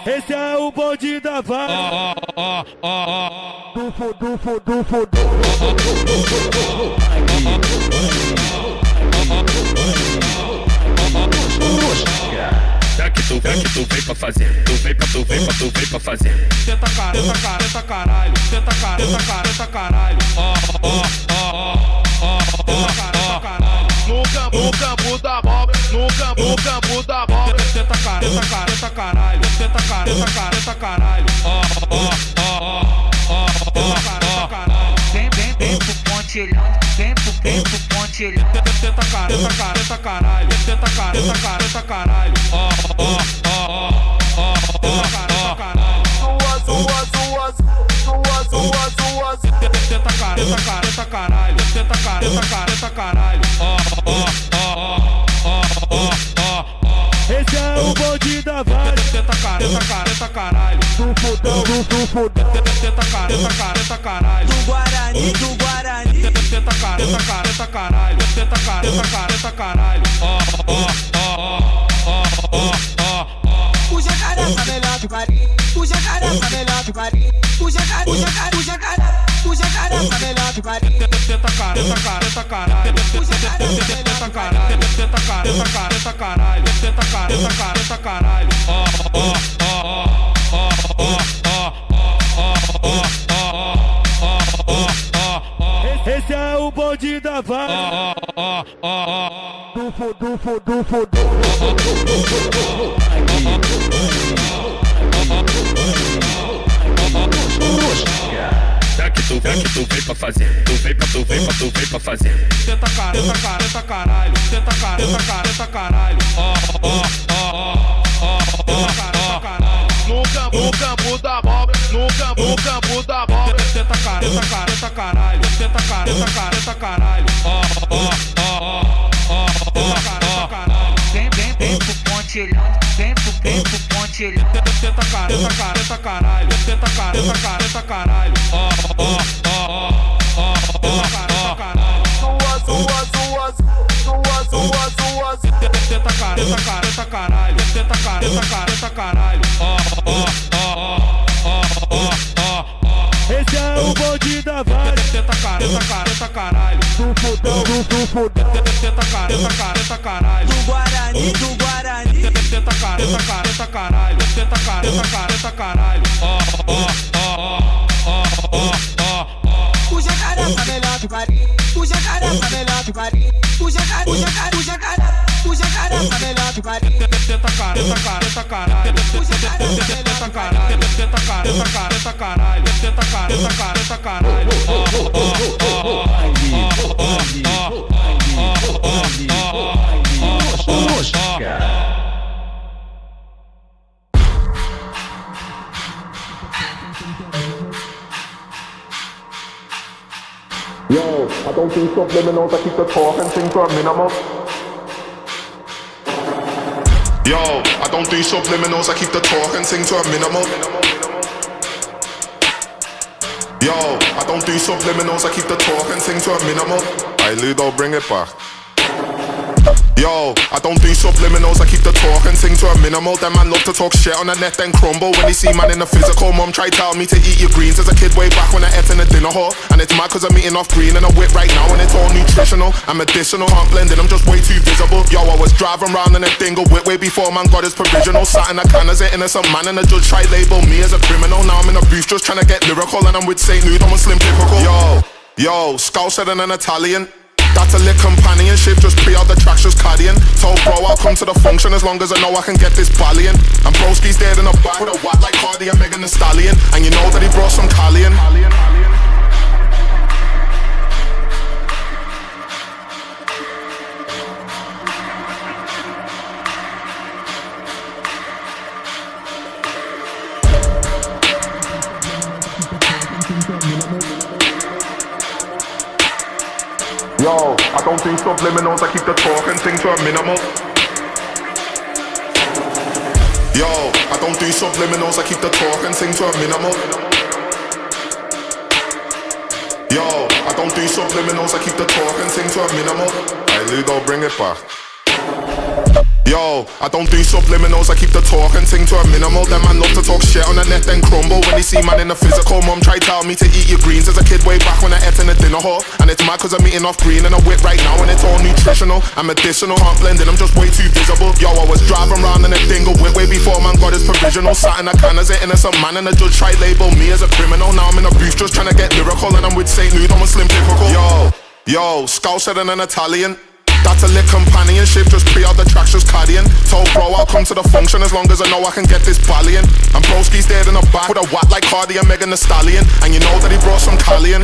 Esse é o bonde da vara. Dufo. Já que tu vem pra fazer, tu vem pra fazer. Tenta caralho. Tenta caralho. No campo da bola. Tenta caralho. Tenta caralho. Vem pro pontilhão, vem pro pontilhão. Tenta caralho. Tenta caralho. Tenta caralho. Tenta caralho. Esse é o bonde da vara. Tenta caralho. Dufo. Tenta caralho. Do Guarani. Tenta caralho. Tenta caralho. O jacaré tá melhor que o Guarani. O jacaré tá melhor que o Guarani. O jacaré tá melhor que o Guarani. Tenta caralho. Tenta caralho. Tenta caralho. Esse é o bonde da vara. Dufo. Já que tu vem pra fazer, tu vem pra fazer. Tenta caralho. Tenta caralho. No campo da bola. Tenta caralho. Tenta caralho. Vem pro pontilhão, vem pro pontilhão. Tenta caralho. Tenta caralho. Tenta caralho. Tenta caralho. Esse é o bonde da vara. Tenta caralho. Dufo. Tenta caralho. Do Guarani. Tenta caralho. Tenta caralho. O jacaré tá melhor que o Guarani. O jacaré tá melhor que o Guarani. O jacaré tá melhor que o Guarani. Tenta caralho. Tenta caralho. Yo, I don't do subliminals, I keep the talk and things to a minimum. Yo, I don't do subliminals, I keep the talk and things to a minimum. Yo, I don't do subliminals, I keep the talk and things to a minimum. Hey Ludo, bring it back. Yo, I don't do subliminals, I keep the talk and things to a minimal. Them man love to talk shit on the net then crumble when they see man in the physical. Mum try tell me to eat your greens as a kid way back when I ate in the dinner hall. And it's mad cause I'm eating off green and I whip right now and it's all nutritional and medicinal. I'm blending, I'm just way too visible. Yo, I was driving round in a dingle whip way before man got his provisional. Sat in a can as an innocent man and the judge tried label me as a criminal. Now I'm in a booth just trying to get lyrical and I'm with St. Nude, I'm a slim typical. Yo, Scouser and an Italian. That's a lit companionship, just pre out the tracks, just carrying. Told bro I'll come to the function as long as I know I can get this ballion. And broski's dead in a back with a watt like Hardy and Megan Thee Stallion. And you know that he brought some Callian. Yo, I don't do subliminals, I keep the talk and things to a minimal. Yo, I don't do subliminals, I keep the talk and things to a minimal. Yo, I don't do subliminals, I keep the talk and things to a minimal. Hey Ludo, bring it back. Yo, I don't do subliminals, I keep the talk and sing to a minimal. Them man love to talk shit on the net then crumble when they see man in the physical. Mum tried tell me to eat your greens as a kid way back when I ate in the dinner hall. And it's mad cause I'm eating off green and I wit right now and it's all nutritional and medicinal. Can't blend in, I'm just way too visible. Yo, I was driving round in a dingle whip way before man got his provisional. Sat in a can as an innocent man and the judge tried label me as a criminal. Now I'm in a booth just trying to get lyrical and I'm with St. Nude on a slim typical. Yo, Scouser and an Italian. That's a lit companionship, just pre out the tracks, just carrying. Told bro I'll come to the function as long as I know I can get this ballion. And broski's dead in the back with a watt like Cardi and Megan Thee Stallion. And you know that he brought some Callian.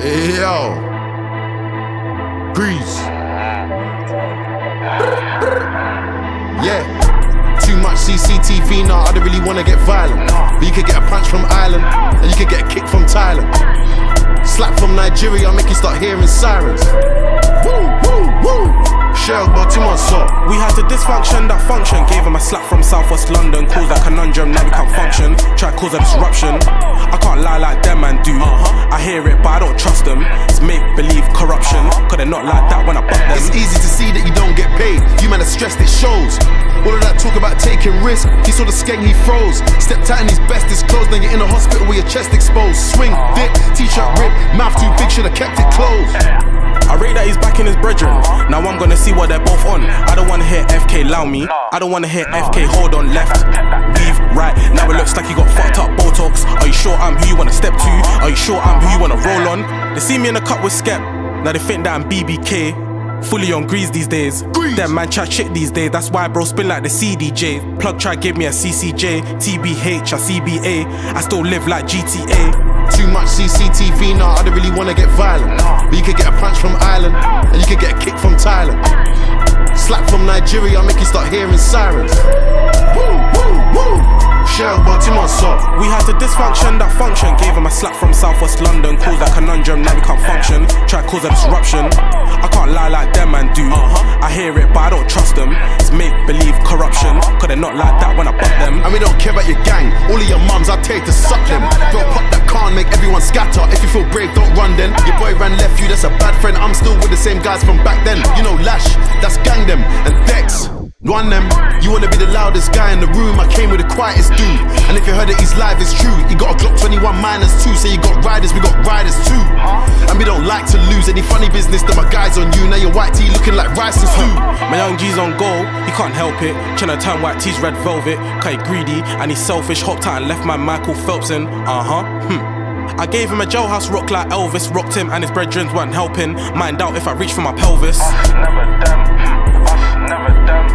Hey, yo, Grease. Yeah, too much CCTV now, I don't really wanna get violent. But you could get a punch from Ireland, and you could get a kick from Thailand. Slap from Nigeria, I'll make you start hearing sirens. Woo, woo, woo. Shell, but 2 months up. We had a dysfunction that function. Gave him a slap from Southwest London. Caused a conundrum, now we can't function. Try to cause a disruption. I can't lie like them man do. I hear it, but I don't trust them. It's make-believe corruption. Cause they're not like that when I butt them. It's easy to see that you don't get paid. You man are stressed, it shows. All of that talk about taking risks. He saw the skeng, he froze. Stepped out in his bestest clothes. Then you're in a hospital with your chest exposed. Swing, dip, t-shirt rip. Mouth too big, should've kept it closed. I rate that he's back in his brethren. Now I'm gonna see what they're both on. I don't wanna hear FK allow me. I don't wanna hear FK hold on left. Weave right. Now it looks like you got fucked up Botox. Are you sure I'm who you wanna step to? Are you sure I'm who you wanna roll on? They see me in the cup with Skep. Now they think that I'm BBK. Fully on grease these days. Them man chat shit these days. That's why bro spin like the CDJ. Plug try give me a CCJ. TBH or CBA. I still live like GTA. Too much CCTV now, I don't really wanna get violent. But you could get a punch from Ireland, and you could get a kick from Thailand. Slap from Nigeria, I'll make you start hearing sirens. Woo, woo, woo. Shell, but 2 months up. We had a dysfunction that function. Gave him a slap from Southwest London. Caused a conundrum, now we can't function. Try to cause a disruption. I can't lie like them man do. I hear it, but I don't trust them. It's make-believe corruption. Cause they're not like that when I butt them. And we don't care about your gang. All of your mums, I tell you to suck them. Don't pop that can't make everyone scatter. If you feel brave, don't run then. Your boy ran left you, that's a bad friend. I'm still with the same guys from back then. You know Lash, that's gang them. And Dex, one them. You wanna be the loudest guy in the room, I came with the quietest dude. And if you heard that he's live, it's true. He got a Glock 21 -2. Say you got riders, we got riders too. And we don't like to lose any funny business that my guys on you. Now your white tee looking like rice and stew. My young G's on goal, he can't help it. Tryna turn white tees red velvet. Cause he greedy and he's selfish. Hopped out and left my Michael Phelps in. I gave him a jailhouse rock like Elvis. Rocked him and his brethren weren't helping. Mind out if I reach for my pelvis. Us never them, us never them,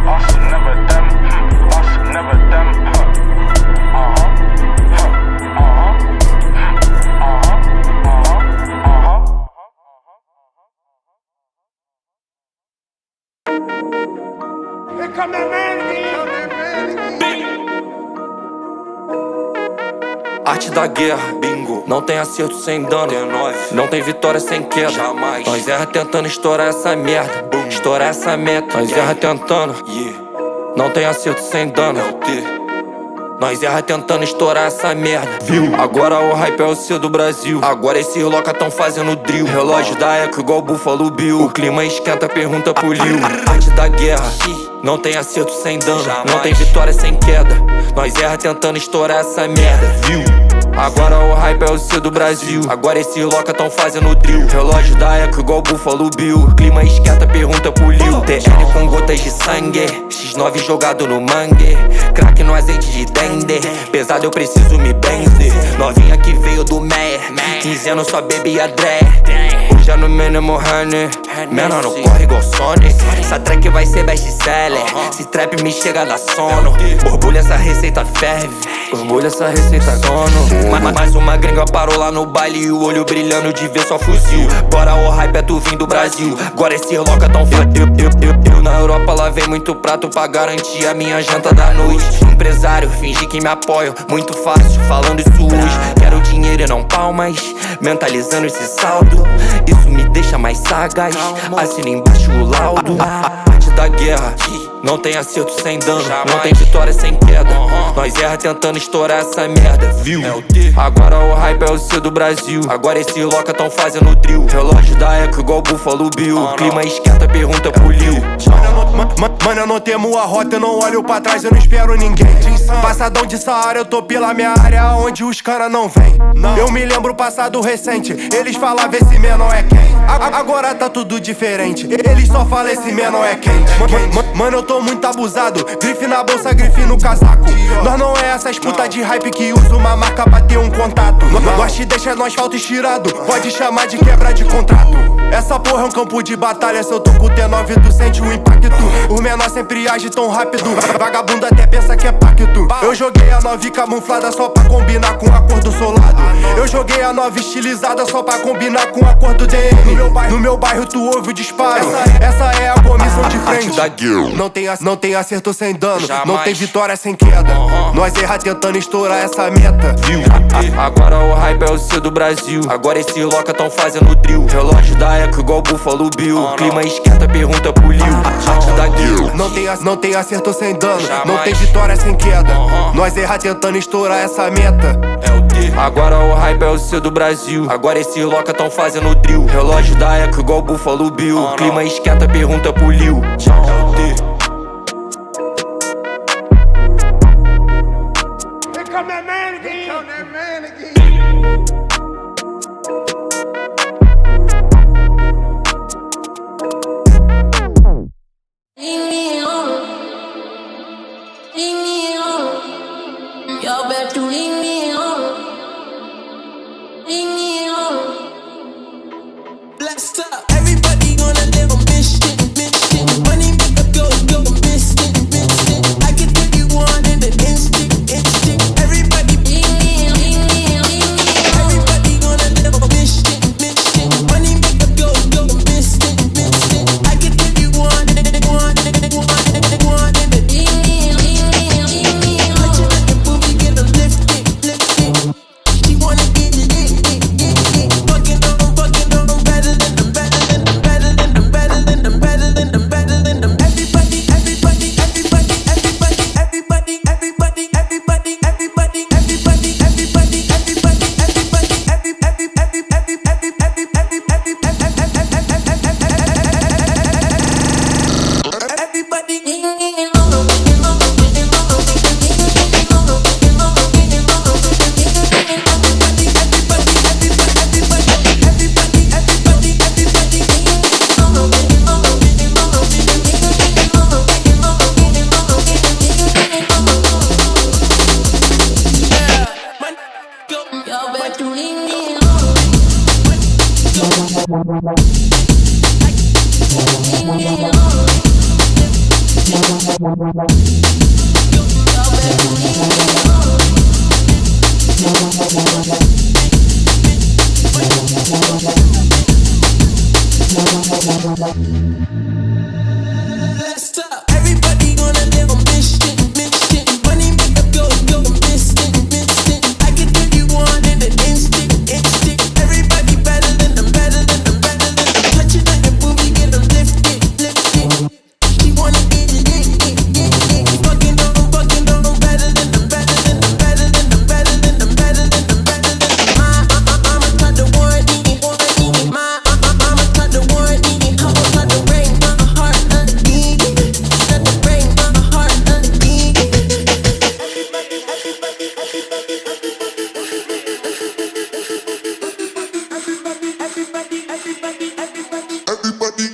us never them, us never them. Here come that man again. Arte da guerra, bingo. Não tem acerto sem dano, não tem vitória sem queda. Jamais. Nós erra tentando estourar essa merda. Estourar essa meta. Nós erra tentando. Não tem acerto sem dano. Nós erra tentando estourar essa merda. Viu? Agora o hype é o C do Brasil. Agora esses loca tão fazendo drill. Relógio da Eco igual Buffalo Bill. O clima esquenta, pergunta pro Lil. Arte da guerra. Não tem acerto sem dano. Não tem vitória sem queda. Nós erra tentando estourar essa merda. Viu? Agora o hype é o C do Brasil. Agora esses loca tão fazendo drill. Relógio da Eco igual Buffalo Bill. Clima esquenta, pergunta pro Lil. TN com gotas de sangue. X9 jogado no mangue. Crack no azeite de dende. Pesado eu preciso me benzer. Novinha que veio do Meyer. 15 anos só bebia Dre. Hoje é no mínimo honey. Menor não corre igual Sonic. Essa track vai ser best-seller. Se trap me chega da sono. Borbulha essa receita ferve. Borbulha essa receita sono. Mais uma gringa parou lá no baile. E o olho brilhando de ver só fuzil. Bora o hype é tu vim do Brasil. Agora esse loca tão fodido. Eu na Europa lavei muito prato pra garantir a minha janta da noite. Empresário, fingi que me apoio. Muito fácil, falando isso hoje. Quero dinheiro e não palmas. Mentalizando esse saldo. Isso me deixa mais sagaz. Assina embaixo o laudo. Parte da guerra, não tem acerto sem dano, não tem vitória sem queda. Nós erra tentando estourar essa merda, viu? Agora o hype é o C do Brasil. Agora esses loca tão fazendo drill. Relógio da Eco igual Buffalo Bill. Clima esquenta, pergunta pro Lil. Mano, eu não temo a rota, eu não olho pra trás, eu não espero ninguém. Passadão de Saara, eu tô pela minha área onde os cara não vem. Eu me lembro passado recente, eles falavam esse menor é quem. Agora tá tudo diferente, eles só falam esse menor é quente. Mano, eu tô muito abusado, grife na bolsa, grife no casaco. Nós não é essas puta de hype que usa uma marca pra ter um contato. Nós te deixa no asfalto estirado, pode chamar de quebra de contrato. Essa porra é um campo de batalha, se eu tô com o T9 tu sente o impacto. O menor sempre age tão rápido, vagabundo até pensa que é pacto. Eu joguei a 9 camuflada só pra combinar com a cor do solado. Eu joguei a 9 estilizada só pra combinar com a cor do DM. No meu bairro tu ouve o disparo, essa é a comissão de frente. Não tem acerto sem dano, não tem vitória sem queda. Nós erra tentando estourar essa meta, viu? Agora o hype é o C do Brasil. Agora esses loca tão fazendo drill. Relógio da Eco igual Buffalo Bill. Clima esquenta, pergunta pro Lil. Não tem acerto sem dano, não tem vitória sem queda. Nós erra tentando estourar essa meta. Agora o hype é o C do Brasil. Agora esses loca tão fazendo drill. Relógio da Eco igual Buffalo Bill. Clima esquenta, pergunta pro Lil. Y'all better leave me alone. Leave me alone. Blessed up. Everybody gonna live on this shit, bitch shit. Money make up go miss it, miss it. I can give you one in an instant, instant. Everybody leave me, leave me, leave me. Everybody gonna live on this shit, bitch shit. Money make up go miss it, miss it. I can give you one in an one in an leave me, leave me, leave me. Let you like a booby get a lift it, lift it. She wanna get it, fucking on, better than them, better than them, better than them, better than them, better than them, better than them. Everybody, everybody, everybody, everybody, everybody, everybody, everybody, everybody, everybody, everybody, everybody, everybody, Y'all better leave me alone. Leave me alone. Y'all better leave me blessed up. Everybody gonna live on this shit, bitch shit. Money make up go miss it, miss it. I can give you one in an instant, instant. Everybody better than them, better than them, better than them. Touch it like a booby, get a lift it, lift it. She wanna get it, fucking on, better than them, better than them, better than them, better than them, better than them, better than them. I'ma try to warn me, I'ma try to warn me. I'ma try to break my heart again. Try to break my heart again. Everybody,